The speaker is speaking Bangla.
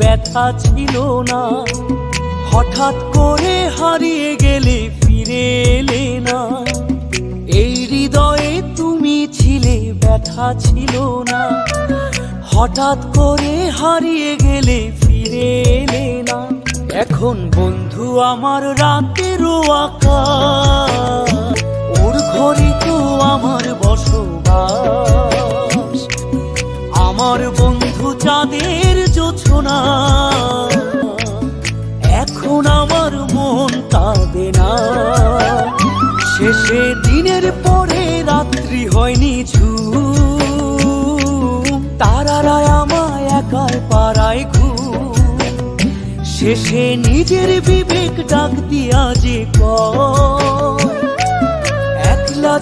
ব্যথা ছিল না। হঠাৎ করে হারিয়ে গেলে ফিরে এলে না। এই হৃদয়ে তুমি ছিলে, ব্যথা ছিল না। হঠাৎ করে হারিয়ে গেলে ফিরে এলে না। এখন বন্ধু আমার রাতেরও আকাশ, ওর ঘরে তো আমার বসবাস। আমার বন্ধু চাঁদের জোছনা, এখন আমার মন কাঁদে না। শেষে দিনের পরে রাত্রি হয়নি ঝুম, তারারা আমায় একাই পাড়ায় ঘুম। শেষে নিজের বিবেক ডাক দিয়া যে কয় একলা